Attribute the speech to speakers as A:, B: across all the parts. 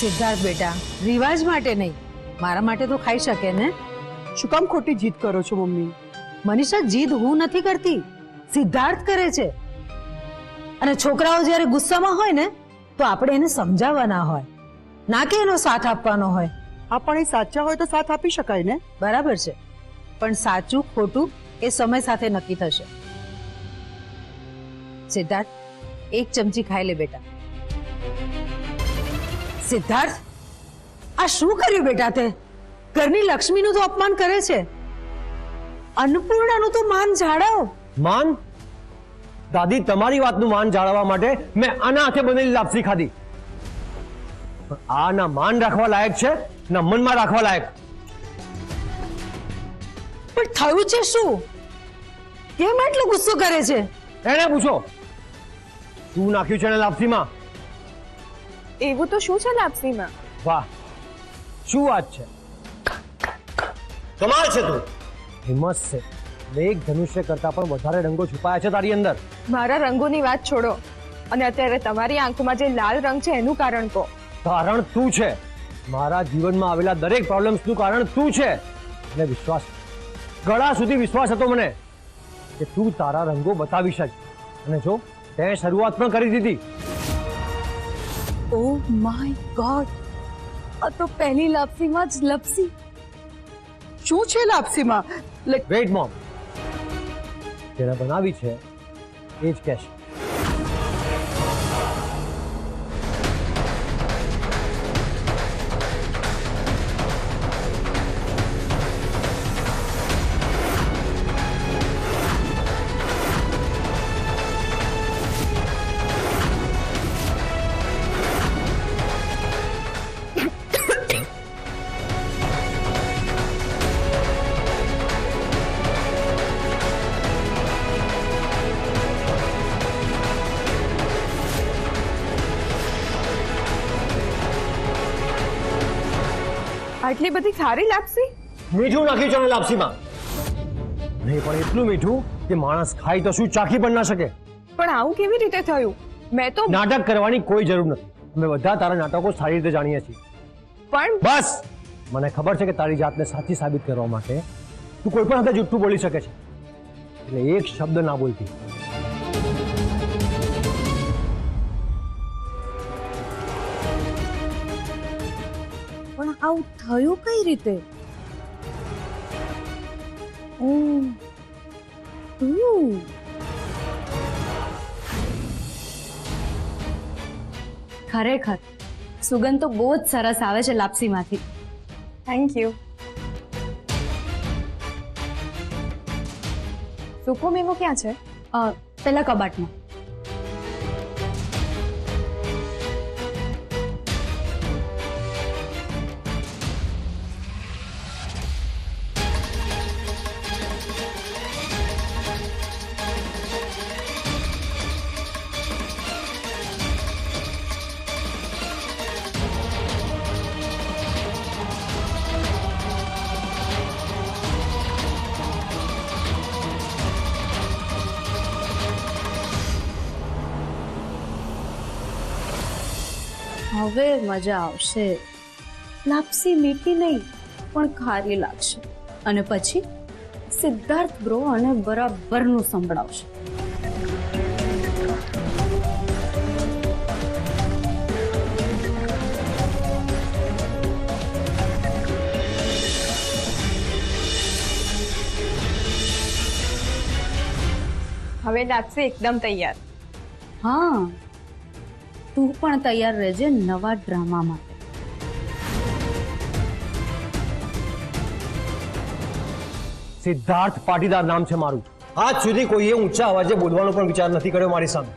A: સિદ્ધાર્થ બેટા, રિવાજ માટે નહીં, મારા માટે તો ખાઈ શકે ને.
B: શું કામ ખોટી જીદ કરો છો મમ્મી?
A: મનીષા, જીદ હું નથી કરતી, સિદ્ધાર્થ કરે છે. અને છોકરાઓ જ્યારે ગુસ્સામાં હોય ને તો આપણે એને સમજાવવાના હોય, ના કે એનો સાથ આપવાનો હોય.
B: હા, પણ એ સાચા હોય તો સાથ આપી શકાય ને.
A: બરાબર છે, પણ સાચું ખોટું એ સમય સાથે નક્કી થશે. સિદ્ધાર્થ, એક ચમચી ખાઈ લે બેટા. સિદ્ધાર્થ, આ શું કર્યું બેટા તે? ઘરની લક્ષ્મીનું તો અપમાન કરે છે. અન્નપૂર્ણાનું તો માન જાળવ.
C: માન? દાદી, તમારી વાતનું માન જાળવવા માટે મેં આના હાથે બનેલી લાપસી ખાધી. આ ના માન રાખવા લાયક છે, ના મનમાં રાખવા લાયક.
A: પણ થયું છે શું? કેમ એટલો ગુસ્સો કરે છે?
C: એને પૂછો, શું નાખ્યું છે એને લાપસીમાં?
D: એવું તો શું છે લાપસીમાં?
C: વાહ, શું વાત છે! કમાલ છે તું. હિંમત છે, એક ધનુષ્ય કરતા પણ વધારે રંગો છુપાયા છે તારી અંદર.
D: મારા રંગોની વાત છોડો અને અત્યારે તમારી આંખોમાં જે લાલ રંગ છે એનું કારણ કહો.
C: કારણ તું છે. મારા જીવનમાં આવેલા દરેક પ્રોબ્લેમ્સનું કારણ તું છે. અને વિશ્વાસ, ગળા સુધી વિશ્વાસ હતો મને કે તું તારા રંગો બતાવીશ જ. અને જો તે શરૂઆત પણ કરી દીધી.
E: ઓહ માય ગોડ, આ તો પહેલી લાપસીમાં જ લપસી.
B: શું છે લાપસીમાં?
C: વેઇટ મોમ, જેને બનાવી છે એ જ કહેશે.
D: આટલી બધી ખારી લાપસી?
C: મીઠું નાખ્યું છે લાપસીમાં. નહીં, પણ એટલું મીઠું કે માણસ ખાય તો શું ચાખી પણ ના શકે.
D: પણ આવું કેવી રીતે થયું? મેં તો
C: નાટક કરવાની કોઈ જરૂર નથી. અમે બધા તારા નાટકો સારી રીતે જાણીએ છીએ.
D: પણ
C: બસ, મને ખબર છે કે તારી જાતને સાચી સાબિત કરવા માટે તું કોઈ પણ હદે જુઠ્ઠું બોલી શકે છે, એટલે એક શબ્દ ના બોલતી.
E: પણ આવું થયું કઈ રીતે? ઓહ, તું ખરેખર સુગંધ તો બહુ જ સરસ આવે છે લાપસીમાંથી.
D: Thank you. સૂકો મેવો ક્યાં છે?
E: પેલા કબાટમાં. હવે મજા આવશે. લાપસી મીઠી નહીં પણ ખારી લાગશે. અને પછી સિદ્ધાર્થ બ્રો અને બરાબરનું સંભળાવશે.
D: હવે લાપસી એકદમ તૈયાર.
E: હા, તું પણ તૈયાર રહેજે નવા ડ્રામા માટે.
C: સિદ્ધાર્થ પાટીદાર નામ છે મારું. આજ સુધી કોઈએ ઊંચા અવાજે બોલવાનો પણ વિચાર નથી કર્યો મારી સામે.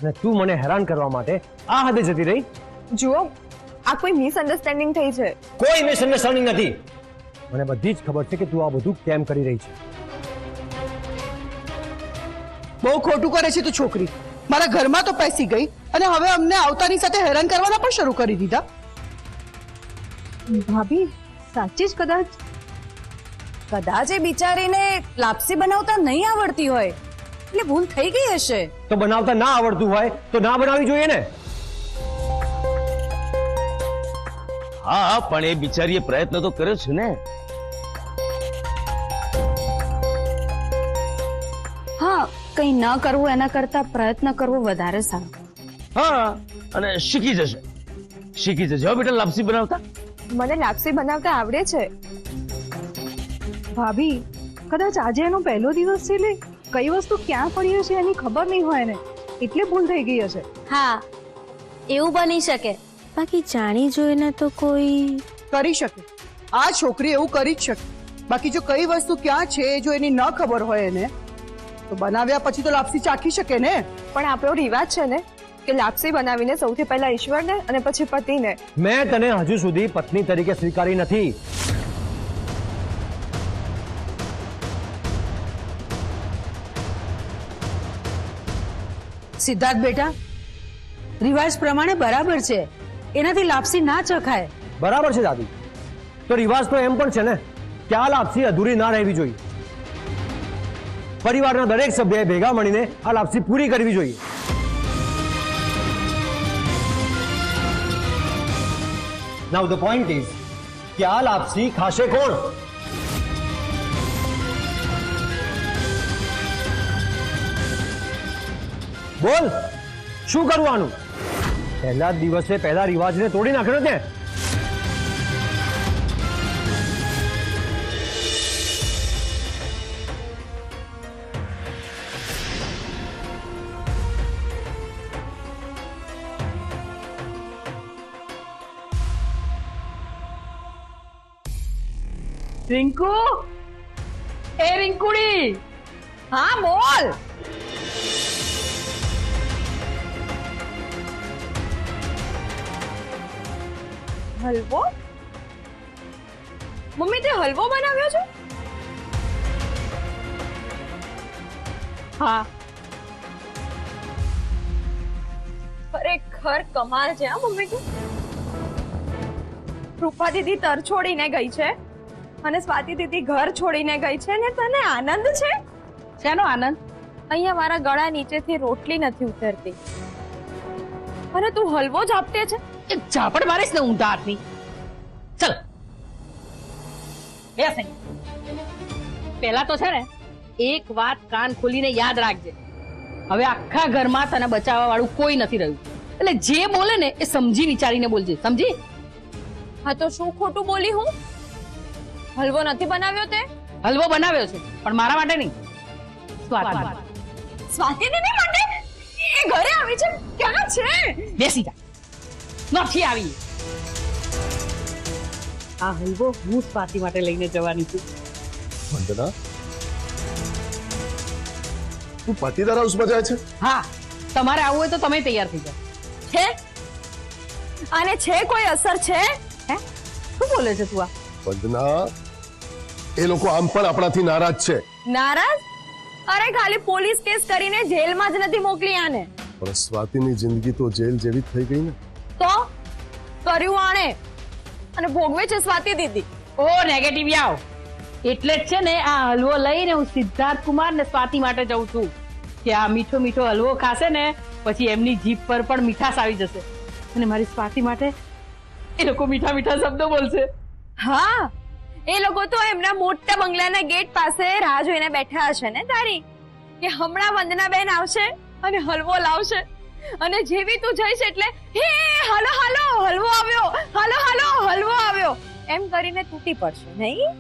C: અને તું મને હેરાન કરવા માટે આ હદે જતી રહી.
D: જુઓ, આ કોઈ મિસઅન્ડરસ્ટેન્ડિંગ થઈ છે.
C: કોઈ મિસઅન્ડરસ્ટેન્ડિંગ નથી. મને બધી જ ખબર છે કે તું આ બધું કેમ કરી રહી છે.
B: બહુ ખોટું કરે છે તું છોકરી. મારા ઘરમાં તો પેસી ગઈ અને હવે અમને આવતાની સાથે હેરાન કરવાના પણ શરૂ કરી દીધા.
E: ભાભી, સાચી જ કદાચ એ બિચારીને લાપસી બનાવતા નહીં આવડતી હોય એટલે ભૂલ થઈ ગઈ હશે.
C: તો બનાવતા ના આવડતું હોય તો ના બનાવવી જોઈએ ને.
F: હા પણ એ બિચારીએ પ્રયત્ન તો કર્યો છે ને.
E: હા, કંઈ ન કરવું એના કરતા પ્રયત્ન કરવો વધારે સારું.
F: હા અને શીખી જશે હો બેટા લાપસી બનાવતા.
D: મને લાપસી બનાવતા આવડે છે.
G: ભાભી કદાચ આજે એનો પહેલો દિવસ છે એટલે કઈ વસ્તુ ક્યાં પડી હશે એની ખબર નહીં હોય ને એટલે ભૂલ થઈ ગઈ હશે.
H: હા એવું બની શકે, બાકી જાણી જોઈને તો કોઈ
B: કરી શકે, આ છોકરી એવું કરી જ શકે. બાકી જો કઈ વસ્તુ ક્યાં છે જો એની ન ખબર હોય એને તો બનાવ્યા પછી તો લાપસી ચાખી શકે ને.
D: પણ આપણો રિવાજ છે ને કે લાપસી બનાવીને સૌથી પહેલા ઈશ્વરને અને પછી પતિને.
C: મેં તને હજુ સુધી પત્ની તરીકે સ્વીકારી નથી.
A: સિદ્ધાર્થ બેટા, રિવાજ પ્રમાણે બરાબર છે, એનાથી લાપસી ના ચખાય.
C: બરાબર છે દાદી, તો રિવાજ તો એમ પણ છે ને કે આ લાપસી અધૂરી ના રહેવી જોઈએ. પરિવારના દરેક સભ્યએ ભેગા મળીને આ લાપસી પૂરી કરવી જોઈએ. નાઉ ધ પોઈન્ટ ઇઝ કે આ લાપસી ખાશે કોણ? બોલ, શું કરવાનું? પહેલા જ દિવસે પહેલા રિવાજને તોડી નાખ્યો તે.
G: રિંકુ, એ રિંકુડી,
D: હા બોલ. હલવો? મમ્મી તે હલવો બનાવ્યો છે?
G: હા
D: ખરેખર કમાલ છે હા મમ્મી તું. રૂપા દીદી તર છોડીને ગઈ છે અને સ્વાતિ દીદી ઘર છોડીને ગઈ છે ને તને આનંદ છે?
G: શેનો આનંદ?
D: અહીંયા મારા ગળા નીચેથી રોટલી નથી ઉતરતી અને તું હલવો જ આપતે છે.
G: એક ઝાપડ મારીશ ને ઊંધા હાથની. ચલ બેસ અહીં. પહેલા તો છે ને એક વાત કાન ખોલીને યાદ રાખજે, હવે આખા ઘરમાં તને બચાવવા વાળું કોઈ નથી રહ્યું, એટલે જે બોલે ને એ સમજી વિચારીને બોલજે, સમજી?
D: હા તો શું ખોટું બોલી હું? હલવો નથી બનાવ્યો તે?
G: હલવો બનાવ્યો છે પણ મારા માટે નહીં, સ્વાતિ માટે.
D: સ્વાતિ દીદી માટે? એ ઘરે આવી છે? ક્યાં છે?
G: બેસી જા. નથી આવી. આ હલવો હું સ્વાતિ માટે લઈને જવાની છું.
I: વંદના, તું પાટીદાર હાઉસમાં જાય છે?
G: હા, તમારે આવવું હોય તો તમે તૈયાર થઈ જાઓ.
D: છે આને છે કોઈ અસર છે?
G: હે, શું બોલે છે તું? આ
I: વંદના, એ લોકો આમ પણ આપણાથી નારાજ છે.
D: નારાજ? અરે ખાલી પોલીસ કેસ કરીને જેલમાં જ નથી મોકલી આને.
I: પણ સ્વાતિની જિંદગી તો જેલ જેવી જ થઈ ગઈ ને.
D: તો કર્યું આણે અને ભોગવે છે સ્વાતિ દીદી.
G: ઓ નેગેટિવ આવ. એટલે જ છે ને આ હલવો લઈને હું સિદ્ધાર્થ કુમાર ને સ્વાતિ માટે જઉં છું કે આ મીઠો મીઠો હલવો ખાશે ને પછી એમની જીભ પર પણ મીઠાશ આવી જશે અને મારી સ્વાતિ માટે એ લોકો મીઠા મીઠા શબ્દો બોલશે.
D: હા, એ લોકો તો એમના મોટા બંગલાના ગેટ પાસે રાહ જોઈને બેઠા હશે ને તારી કે હમણાં વંદનાબેન આવશે અને હલવો લાવશે અને જેવી તું જઈશ એટલે હે હાલો હાલો હલવો આવ્યો, હાલો હાલો હલવો આવ્યો એમ કરીને તૂટી પડશે નહીં?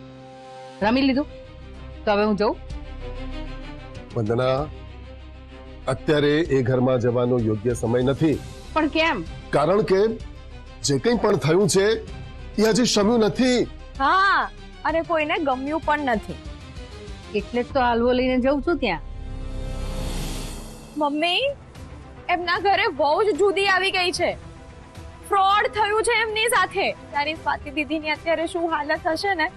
G: રમી લીધું તો હવે હું જઉં.
I: વંદના, અત્યારે એ ઘરમાં જવાનો યોગ્ય સમય નથી.
G: પણ કેમ?
I: કારણ કે જે કંઈ પણ થયું છે એ હજી શમ્યું નથી.
D: હા, અને કોઈને ગમ્યું પણ નથી.
G: એટલે જ તો હલવો લઈને જઉં છું ત્યાં.
D: મમ્મી, એમના ઘરે બહુ જ જુદી આવી ગઈ છે. ફ્રોડ થયું છે એમની સાથે. તારી સ્વાતિ દીદીની અત્યારે શું હાલત હશે ને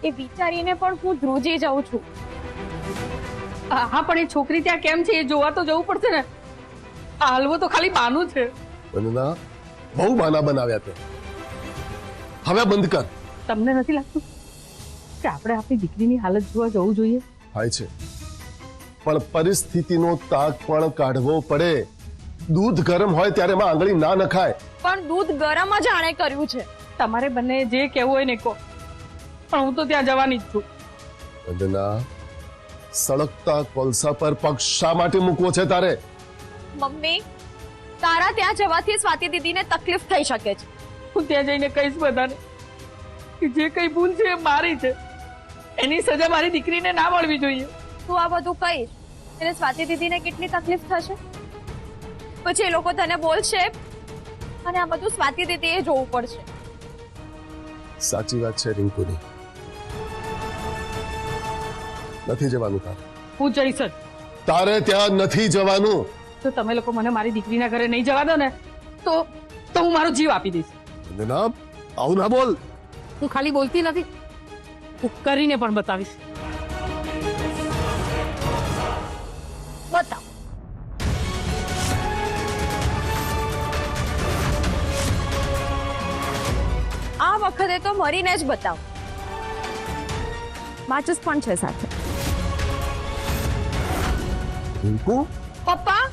D: એ વિચારીને પણ હું ધ્રુજી જાઉં છું.
G: હા, પણ એ છોકરી ત્યાં કેમ છે એ જોવા તો જવું પડશે ને. આ હલવો તો ખાલી બાનું છે.
I: વંદના, બહુ બાના બનાવ્યા તે. હવે બંધ કર.
G: તમને નથી લાગતું કે આપણે આપણી દીકરીની હાલત જોવા જવું જોઈએ?
I: થાય છે પણ પરિસ્થિતિનો તાગ પણ કાઢવો પડે. દૂધ ગરમ હોય ત્યારે એમાં આંગળી ના નખાય.
D: પણ દૂધ ગરમ જ આણે કર્યું છે
G: તમારે બંને જે કહેવું હોય ને કહો, પણ હું તો ત્યાં જવાની જ છું.
I: વંદના, સળગતા કોલસા પર પગ શા માટે મૂકવો છે તારે?
D: મમ્મી, તારા ત્યાં જવાથી સ્વાતિ દીદીને તકલીફ થઈ શકે છે.
G: હું ત્યાં જઈને કહીશ બધાને કે જે કઈ ભૂલ છે એ મારી છે, એની સજા મારી દીકરીને ના મળવી જોઈએ.
D: તું આ બધું કહીશ એટલે સ્વાતિ દીદીને કેટલી તકલીફ થશે? પછી એ લોકો તને બોલશે અને આ બધું સ્વાતિ દીદીએ જોવું પડશે.
I: સાચી વાત છે રિંકુની. નથી જવાનું તારે.
G: હું જઈશ જ.
I: તારે ત્યાં નથી જવાનું.
G: તો તમે લોકો મને મારી દીકરીના ઘરે નહીં જવા દો ને તો હું મારો જીવ આપી દઈશ.
I: વંદના, આવું ના બોલ.
G: હું ખાલી બોલતી નથી, હું કરીને પણ બતાવીશ.
D: બતાવ. આ વખતે તો મરીને જ બતાવ. માચિસ પણ છે સાથે.
I: રિંકુ,
D: પપ્પા,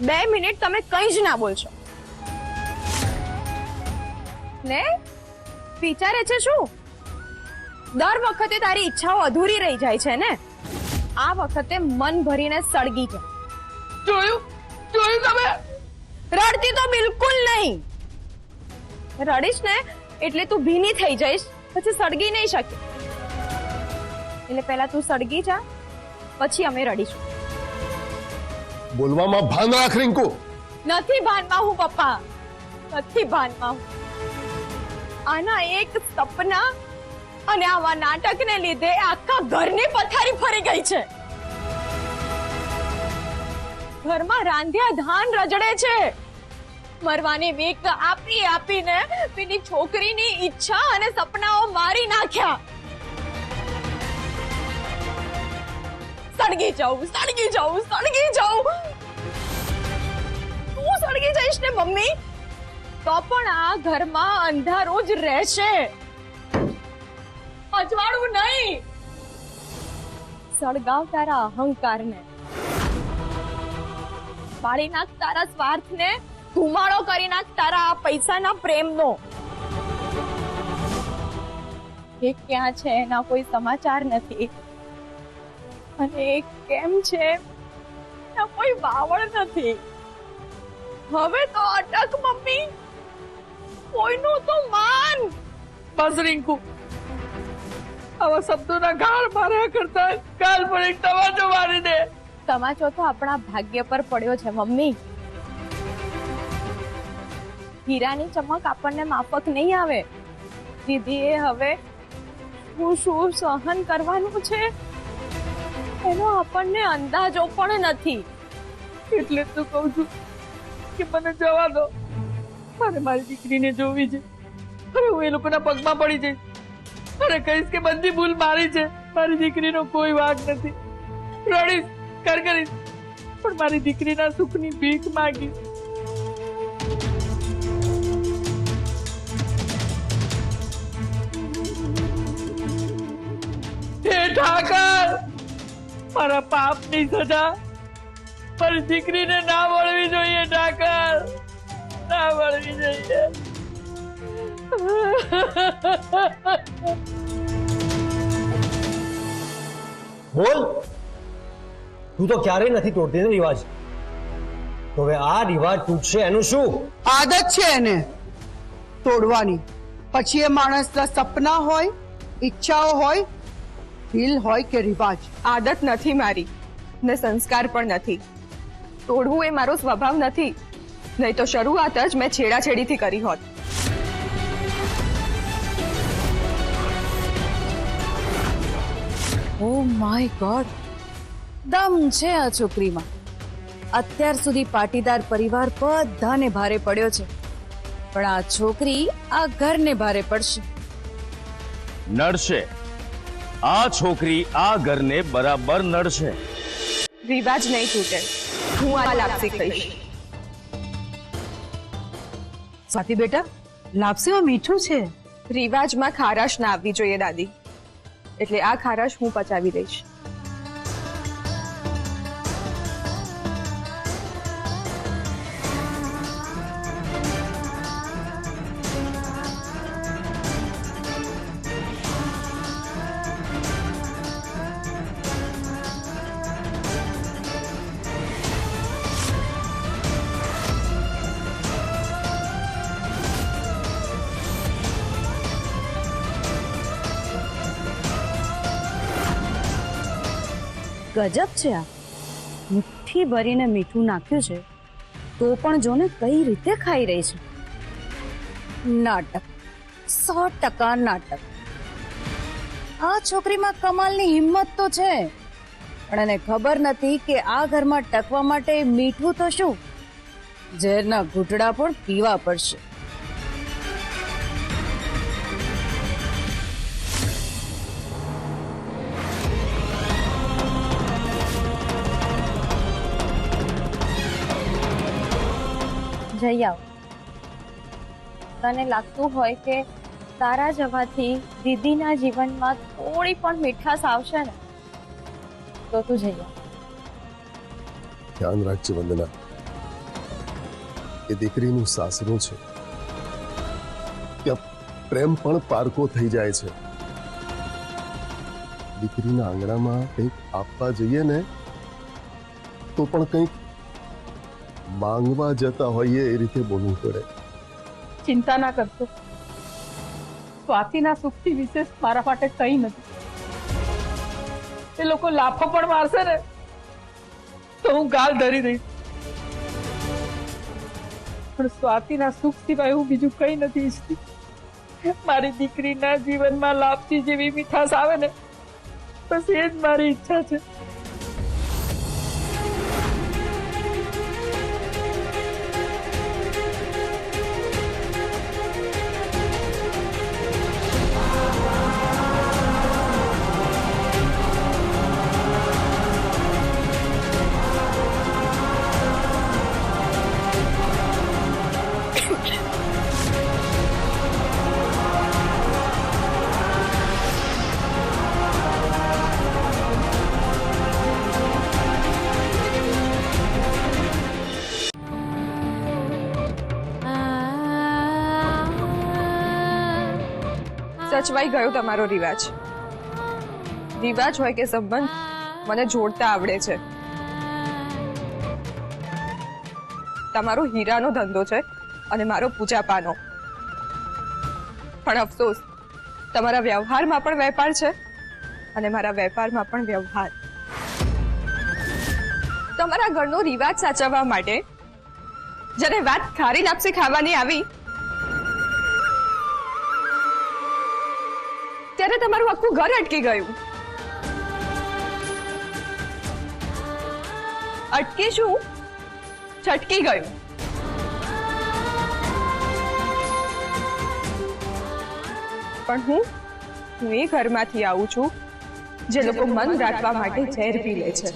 D: 2 મિનિટ તમે કંઈ જ ના બોલશો ને? વિચારે છે શું? દર વખતે તારી ઈચ્છાઓ અધૂરી રહી જાય છે ને? આ વખતે મન ભરીને સળગી જા.
G: જોયું તમે?
D: રડતી તો બિલકુલ નહીં. રડીશ ને એટલે તું ભીની થઈ જઈશ, પછી સળગી નહીં શકે. એટલે પહેલા તું સળગી જા, પછી અમે રડીશું.
I: બોલવામાં ભાન રાખ રિંકુ.
D: નથી ભાનમાં હું પપ્પા, નથી ભાનમાં હું. આના એક સપના અને આવા નાટકને લીધે આખા ઘરની પથારી ફરી ગઈ છે. ઘરમાં રાંધ્યા ધાન રજડે છે. મરવાની બીક આપી આપીને પેલી છોકરીની ઈચ્છા અને સપનાઓ મારી નાખ્યા. સળગી જાઉં, સળગી જાઉં, સળગી જાઉં. તું સળગી જઈશ ને મમ્મી તો પણ આ ઘરમાં અંધારું જ રહેશે, અજવાળું નહીં. સળગાવ તારા અહંકારને, બાળી નાખ તારા સ્વાર્થને, ધુમાડો કરી નાખ તારા આ પૈસાના પ્રેમનો. એ ક્યાં છે એના કોઈ સમાચાર નથી, અને એ કેમ છે એના કોઈ વાવડ નથી. હવે તો અટક મમ્મી, કોઈનું તો માન.
G: બસ રિંકુ, આવા શબ્દોના ગાળ માર્યા કરતા કાલ પર એક તમાચો મારી દે.
D: તમાચો તો આપણા ભાગ્ય પર પડ્યો છે મમ્મી. હીરાની ચમક આપણને માફક નહીં આવે. દીદીએ હવે શું સહન કરવાનું છે એનો આપણને અંદાજો પણ નથી.
G: એટલે તો કહું છું કે મને જવા દો. મારે મારી દીકરીને જોવી છે. હવે હું એ લોકોના પગમાં પડી જઈશ અને કહીશ કે બધી ભૂલ મારી છે, મારી દીકરીનો કોઈ વાંક નથી. રડીશ, કરીશ, પણ મારી દીકરીના સુખની ભીખ માંગીશ. હે ઠાકર, મારા પાપની સજા મારી દીકરીને ના મળવી જોઈએ. ઠાકર, ના મળવી જોઈએ.
C: બોલ. તું તો ક્યારેય નથી તોડતી ને રિવાજ, તો હવે આ રિવાજ તૂટશે એનું શું?
B: આદત છે એને તોડવાની. પછી એ માણસના સપના હોય, ઈચ્છાઓ હોય, દિલ હોય કે રિવાજ.
D: આદત નથી મારી ને સંસ્કાર પણ નથી. તોડવું એ મારો સ્વભાવ નથી, નહીં તો શરૂઆત જ મેં છેડાછેડીથી કરી હોત.
E: ઓ માય ગોડ, દમ છે આ છોકરીમાં. અત્યાર સુધી પાટીદાર પરિવાર બધાને ભારે પડ્યો છે, પણ આ છોકરી આ ઘરને ભારે પડશે.
F: નડશે. આ છોકરી આ ઘરને બરાબર નડશે.
D: રિવાજ નહીં તૂટે, હું આ લાપસી કહીશ.
A: સ્વાતિ બેટા, લાપસીમાં મીઠું છે.
D: રિવાજમાં ખારાશ ના આવવી જોઈએ દાદી, એટલે આ ખારાશ હું પચાવી દઈશ.
E: ગજબ છે આ. મુઠ્ઠી ભરીને મીઠું નાખ્યું છે તો પણ જો ને કઈ રીતે ખાઈ રહી છે. નાટક, 100% નાટક. આ છોકરીમાં કમાલની હિંમત તો છે, પણ એને ખબર નથી કે આ ઘરમાં ટકવા માટે મીઠું તો શું, ઝેરના ઘૂંટડા પણ પીવા પડશે.
D: જઈ આવ. તને લાગતું હોય કે તારા જવાથી દીદીના જીવનમાં થોડી પણ મીઠાશ આવશે ને, તો તું જઈ આવ.
I: ધ્યાન રાખજે વંદના, એ દીકરીનું સાસરું છે, ત્યાં પ્રેમ પણ પારકો થઈ જાય છે. દીકરીના આંગણામાં કંઈક આપવા જઈએ ને તો પણ કંઈક માંગવા જતા હોઈએ એ રીતે બોલવું પડે.
G: ચિંતા ના કરશો, સ્વાતિના સુખથી વિશેષ મારા માટે કંઈ નથી. એ લોકો લાફો પણ મારશે ને તો હું ગાલ ધરી દઈશ, પણ સ્વાતિના સુખ સિવાય હું બીજું કંઈ નથી ઈચ્છતી. મારી દીકરીના જીવનમાં લાપસી જેવી મીઠાશ આવે ને, બસ એ જ મારી ઈચ્છા છે.
D: સચવાઈ ગયો તમારો રિવાજ. રિવાજ હોય કે સંબંધ, મને જોડતા આવડે છે. તમારો હીરાનો ધંધો છે અને મારો પૂજાપાનો. પણ અફસોસ, તમારા વ્યવહારમાં પણ વેપાર છે અને મારા વેપારમાં પણ વ્યવહાર. તમારા ઘરનો રિવાજ સાચવવા માટે જ્યારે વાત ખારી લાપસી ખાવાની આવી ત્યારે તમારું આખું ઘર અટકી ગયું. અટકી શું, છટકી ગયું. પણ હું એ ઘરમાંથી આવું છું જે લોકો મન રાખવા માટે ઝેર પી લે છે.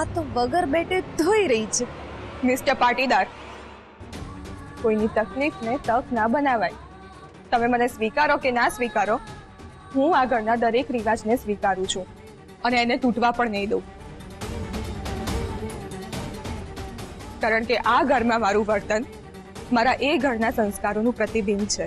E: આ તો વગર બેટે ધોઈ રહી છે.
D: મિસ્ટર પાટીદાર, કોઈની તકલીફને તક ના બનાવાય. તમે મને સ્વીકારો કે ના સ્વીકારો, હું આ ઘરના દરેક રિવાજને સ્વીકારું છું અને એને તૂટવા પણ નહીં દઉં. કારણ કે આ ઘરમાં મારું વર્તન મારા એ ઘરના સંસ્કારોનું પ્રતિબિંબ છે.